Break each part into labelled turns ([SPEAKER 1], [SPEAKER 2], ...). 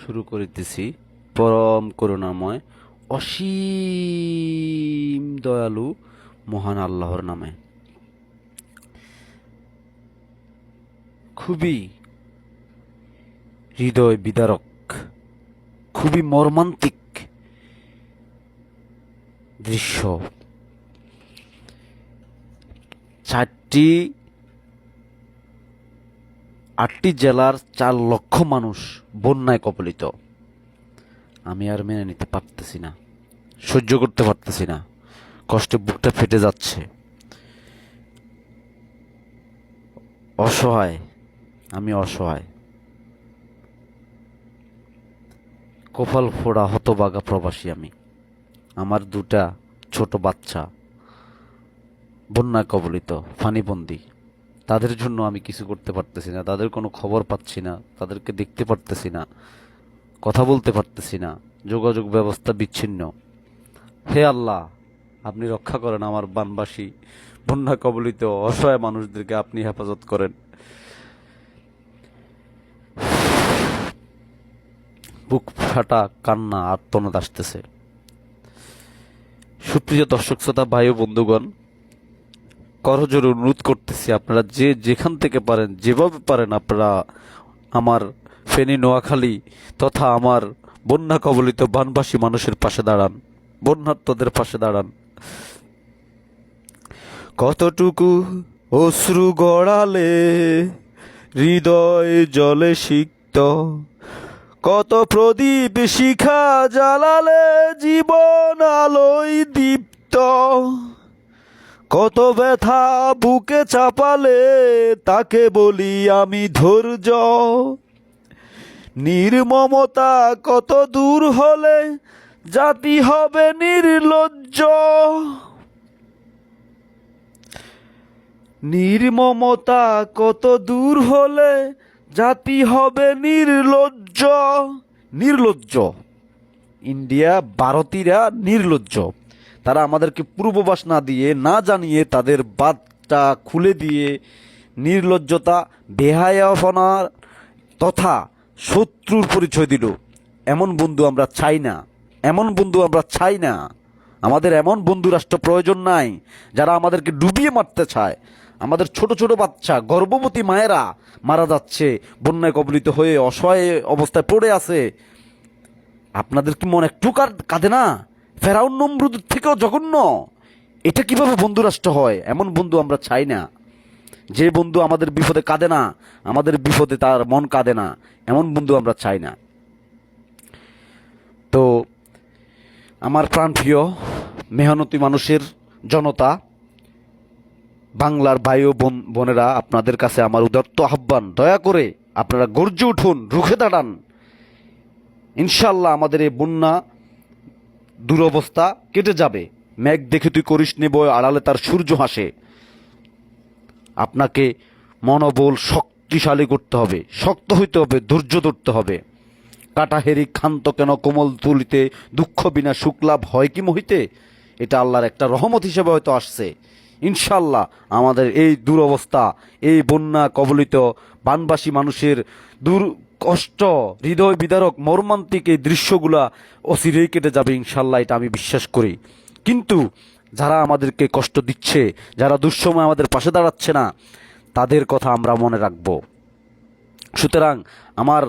[SPEAKER 1] শুরু করিতেছি পরম করুণাময় অসীম দয়ালু মহান আল্লাহর নামে। খুবই হৃদয় বিদারক, খুবই মর্মান্তিক দৃশ্য। আটটি জেলার 4 লক্ষ মানুষ বন্যায় কবলিত। আমি আর মেনে নিতে পারতেছি না, সহ্য করতে পারতেছি না, কষ্টে বুকটা ফেটে যাচ্ছে। অসহায়, আমি অসহায়, কপাল ফোড়া হতবাগা প্রবাসী আমি। আমার 2টা ছোট বাচ্চা বন্যায় কবলিত, ফানিবন্দি। তাদের জন্য আমি কিছু করতে পারতেছি না, তাদের কোনো খবর পাচ্ছি না, তাদেরকে দেখতে পারতেছি না, কথা বলতে পারতেছি না, যোগাযোগ ব্যবস্থা বিচ্ছিন্ন। হে আল্লাহ, আপনি রক্ষা করেন আমার বানবাসী বন্যা কবলিত অসহায় মানুষদেরকে, আপনি হেফাজত করেন। বুক ফাটা কান্না, আর্তনাদ আসতেছে। সুপ্রিয় দর্শক শ্রোতা ভাই ও বন্ধুগণ, করজোরে অনুরোধ করতেছি, আপনারা যে যেখান থেকে পারেন, যেভাবে পারেন, আপনারা আমার ফেনী নোয়াখালী তথা আমার বন্যা কবলিত বানবাসী মানুষের পাশে দাঁড়ান, বন্যার্তদের পাশে দাঁড়ান। কতটুকু অশ্রু গড়ালে হৃদয় জলে সিক্ত, কত প্রদীপ শিখা জ্বালালে জীবন আলোয় দীপ্ত, কত ব্যথা বুকে চাপালে তাকে বলি আমি ধৈর্য, নির্মমতা কত দূর হলে জাতি হবে নির্লজ্জ, নির্মমতা কত দূর হলে জাতি হবে নির্লজ্জ। নির্লজ্জ ইন্ডিয়া, ভারতীয়রা নির্লজ্জ। তারা আমাদেরকে পূর্ববাস না দিয়ে, না জানিয়ে, তাদের বাতটা খুলে দিয়ে নির্লজ্জতা, বেহায়াপনার তথা শত্রুর পরিচয় দিল। এমন বন্ধু আমরা চাই না, এমন বন্ধু আমরা চাই না। আমাদের এমন বন্ধু রাষ্ট্র প্রয়োজন নাই যারা আমাদেরকে ডুবিয়ে মারতে চায়। আমাদের ছোট ছোট বাচ্চা, গর্ভবতী মায়েরা মারা যাচ্ছে, বন্যায় কবলিত হয়ে অসহায় অবস্থায় পড়ে আছে। আপনাদের কি মন একটু কাঁদে না? ফেরাউন নমরুদের থেকেও জঘন্য। এটা কিভাবে বন্ধু রাষ্ট্র হয়? এমন বন্ধু আমরা চাই না। যে বন্ধু আমাদের বিপদে কাঁদে না, আমাদের বিপদে তার মন কাঁদে না, এমন বন্ধু আমরা চাই না। তো আমার প্রাণপ্রিয় মেহনতি মানুষের জনতা, বাংলার ভাই ও বোনেরা, আপনাদের কাছে আমার উদাত্ত আহ্বান, দয়া করে আপনারা গর্জে উঠুন, রুখে দাঁড়ান। ইনশাল্লাহ আমাদের এই বন্যা দুরবস্থা কেটে যাবে। মেঘ দেখে তুই করিস নেব, আড়ালে তার সূর্য হাসে। আপনাকে মনোবল শক্তিশালী করতে হবে, শক্ত হইতে হবে, ধৈর্য ধরতে হবে। কাটা হেরি ক্ষান্ত কেন কোমল তুলিতে, দুঃখ বিনা সুখলাভ হয় কি মহিতে। এটা আল্লাহর একটা রহমত হিসেবে হয়তো আসছে। ইনশাল্লাহ আমাদের এই দুরবস্থা, এই বন্যা কবলিত বানবাসী মানুষের কষ্ট, হৃদয় বিদারক মর্মান্তিক এই দৃশ্যগুলা অচিরেই কেটে যাবে ইনশাল্লাহ, এটা আমি বিশ্বাস করি। কিন্তু যারা আমাদেরকে কষ্ট দিচ্ছে, যারা দুঃসময় আমাদের পাশে দাঁড়াচ্ছে না, তাদের কথা আমরা মনে রাখব। সুতরাং আমার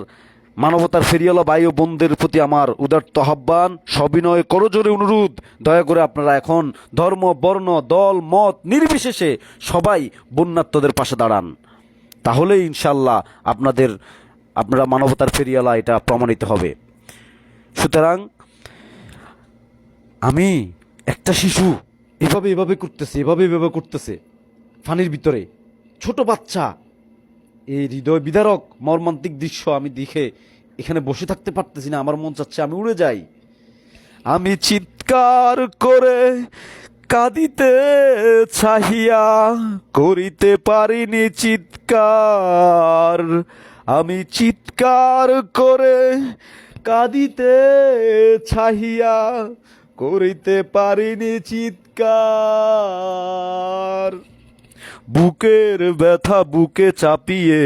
[SPEAKER 1] মানবতার ফেরিওয়ালা ভাই ও বোনদের প্রতি আমার উদাত্ত আহ্বান, সবিনয় করজোরে অনুরোধ, দয়া করে আপনারা এখন ধর্ম, বর্ণ, দল, মত নির্বিশেষে সবাই বন্যার্তদের পাশে দাঁড়ান। তাহলেই ইনশাল্লাহ আপনারা মানবতার ফেরিওয়ালা, এটা প্রমাণিত হবে। সুতরাং আমি একটা শিশু এভাবে করতেছে পানির ভিতরে, ছোট বাচ্চা, এই হৃদয় বিদারক মর্মান্তিক দৃশ্য আমি দেখে এখানে বসে থাকতে পারতেছি না। আমার মন চাচ্ছে আমি উড়ে যাই। আমি চিৎকার করে কাঁদিতে চাহিয়া করিতে পারিনি চিৎকার, আমি চিৎকার করে কাঁদিতে চাহিয়া করিতে পারিনি চিৎকার, বুকের ব্যথা বুকে চাপিয়ে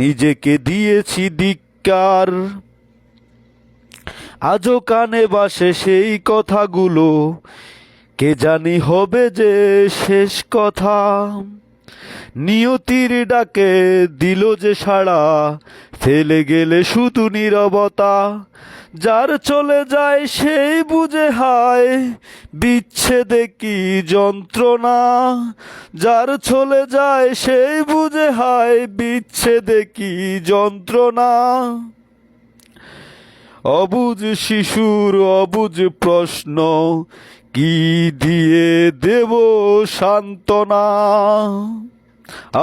[SPEAKER 1] নিজেকে দিয়েছি ধিক্কার। আজও কানে বাসে সেই কথাগুলো, কে জানি হবে যে শেষ কথা। নিয়তির ডাকে দিল যে সাড়া, ফেলে গেলে শুধু নীরবতা। যার চলে যায় সেই বুঝে হায়, বিচ্ছেদে কি যন্ত্রণা। যার চলে যায় সেই বুঝে হায়, বিচ্ছেদে কি যন্ত্রণা। অবুঝ শিশুর অবুঝ প্রশ্ন, কি দিয়ে দেব সান্ত্বনা।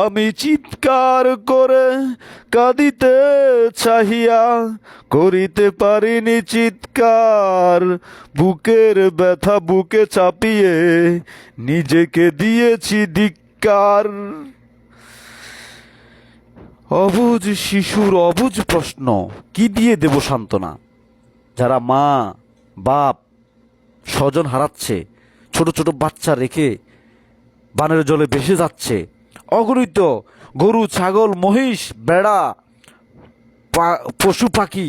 [SPEAKER 1] আমি চিৎকার করে কাঁদিতে চাহিয়া, করিতে পারিনি চিৎকার। বুকের ব্যথা বুকে চাপিয়ে, নিজেকে দিয়েছি ধিক্কার। অবুঝ শিশুর অবুঝ প্রশ্ন, কি দিয়ে দেব সান্ত্বনা। যারা মা বাপ স্বজন হারাচ্ছে, ছোট ছোট বাচ্চা রেখে বানের জলে ভেসে যাচ্ছে, অগণিত গরু ছাগল মহিষ বেড়া পশু পাখি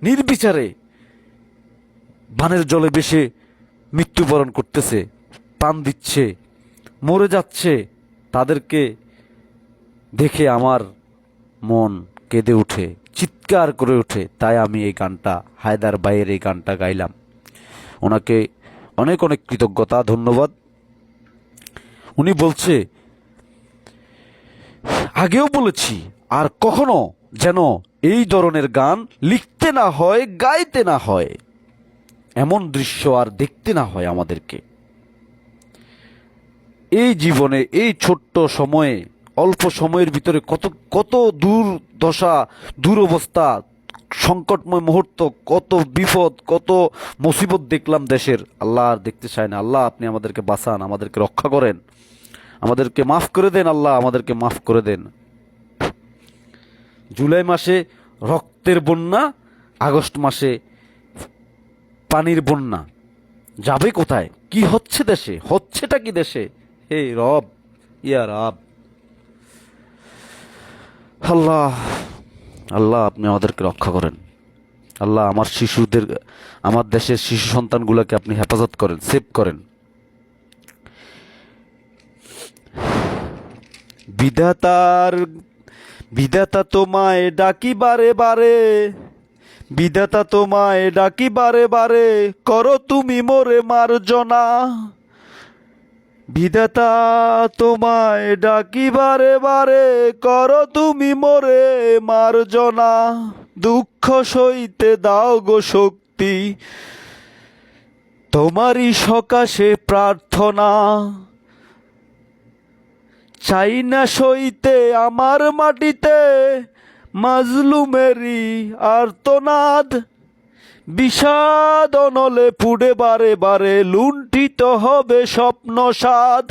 [SPEAKER 1] নির্বিচারে বানের জলে ভেসে মৃত্যুবরণ করতেছে, প্রাণ দিচ্ছে, মরে যাচ্ছে। তাদেরকে দেখে আমার মন কেঁদে ওঠে, চিৎকার করে ওঠে। তাই আমি এই গানটা, হায়দার ভাইয়ের এই গানটা গাইলাম। ওনাকে অনেক অনেক কৃতজ্ঞতা, ধন্যবাদ। উনি বলছে, আগেও বলেছি আর কখনো যেন এই ধরনের গান লিখতে না হয়, গাইতে না হয়, এমন দৃশ্য আর দেখতে না হয় আমাদেরকে। এই জীবনে এই ছোট্ট সময়ে, অল্প সময়ের ভিতরে কত কত দুর্দশা, দুরবস্থা, সংকটময় মুহূর্ত, কত বিপদ, কত মুসিবত দেখলাম দেশের। আল্লাহ আর দেখতে চায় না। আল্লাহ আপনি আমাদেরকে বাঁচান, আমাদেরকে রক্ষা করেন, আমাদেরকে মাফ করে দেন। আল্লাহ আমাদেরকে মাফ করে দেন। জুলাই মাসে রক্তের বন্যা, আগস্ট মাসে পানির বন্যা। যাবে কোথায়? কি হচ্ছে দেশে? হচ্ছেটা কি দেশে? হে রব, ইয়া রব, আল্লাহ, আল্লাহ আপনি আমাদেরকে রক্ষা করেন। আল্লাহ আমার শিশুদের, আমার দেশের শিশু সন্তানগুলোকে আপনি হেফাজত করেন, সেভ করেন। বিধাতা তোমায় ডাকি বারে বারে, বিধাতা তোমায় ডাকি বারে বারে, করো তুমি মোরে মার্জনা। বিধাতা তোমায় ডাকি বারে বারে, করো তুমি মোরে মার্জনা। দুঃখ সইতে দাও গো শক্তি, তোমারই সকাশে প্রার্থনা। চাই না সইতে আমার মাটিতে মাজলুমেরই আর্তনাদ। বিষাদ অনলে পুড়ে বারে বারে, লুণ্ঠিত হবে স্বপ্ন সাদ।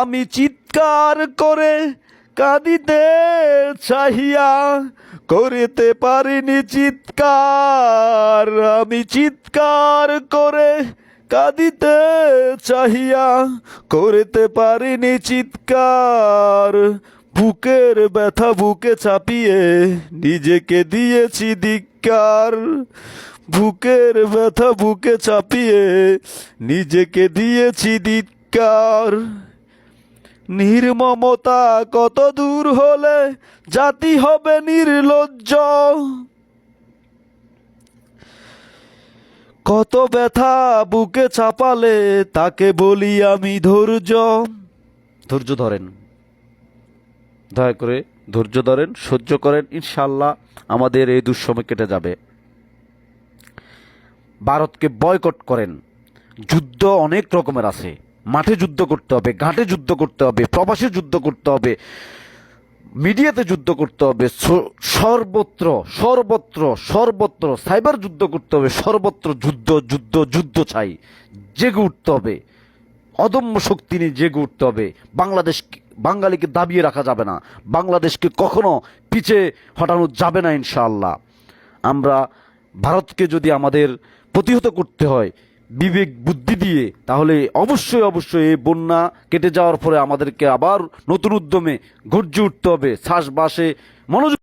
[SPEAKER 1] আমি চিৎকার করে কাঁদিতে চাহিয়া, করিতে পারিনি চিৎকার। আমি চিৎকার করে কাঁদিতে চাহিয়া, করিতে পারিনি চিৎকার। বুকের ব্যথা বুকে চাপিয়ে, নিজেকে দিয়েছি ধিক্কার। বুকের ব্যথা বুকে চাপিয়ে, নিজেকে দিয়েছি ধিক্কার। নির্মমতা কত দূর হলে জাতি হবে নির্লজ্জ। কত ব্যথা বুকে চাপালে তাকে বলি আমি ধৈর্য। ধৈর্য ধরেন, দয়া করে ধৈর্য ধরেন, সহ্য করেন। ইনশাআল্লাহ আমাদের এই দুঃসময় কেটে যাবে। ভারতকে বয়কট করেন। যুদ্ধ অনেক রকমের আছে। মাঠে যুদ্ধ করতে হবে, ঘাটে যুদ্ধ করতে হবে, প্রবাসে যুদ্ধ করতে হবে, মিডিয়াতে যুদ্ধ করতে হবে, সর্বত্র সর্বত্র সর্বত্র সাইবার যুদ্ধ করতে হবে। সর্বত্র যুদ্ধ যুদ্ধ যুদ্ধ চাই। জেগে উঠতে হবে, অদম্য শক্তি নিয়ে জেগে উঠতে হবে। বাঙালিকে দাবিয়ে রাখা যাবে না। বাংলাদেশকে কখনো পিছে হটানো যাবে না ইনশাআল্লাহ। আমরা ভারতকে যদি আমাদের প্রতিহত করতে হয় বিবেক বুদ্ধি দিয়ে, তাহলে অবশ্যই অবশ্যই এই বন্যা কেটে যাওয়ার পরে আমাদেরকে আবার নতুন উদ্যমে গর্জে উঠতে হবে, শ্বাসবাসে মনোযোগ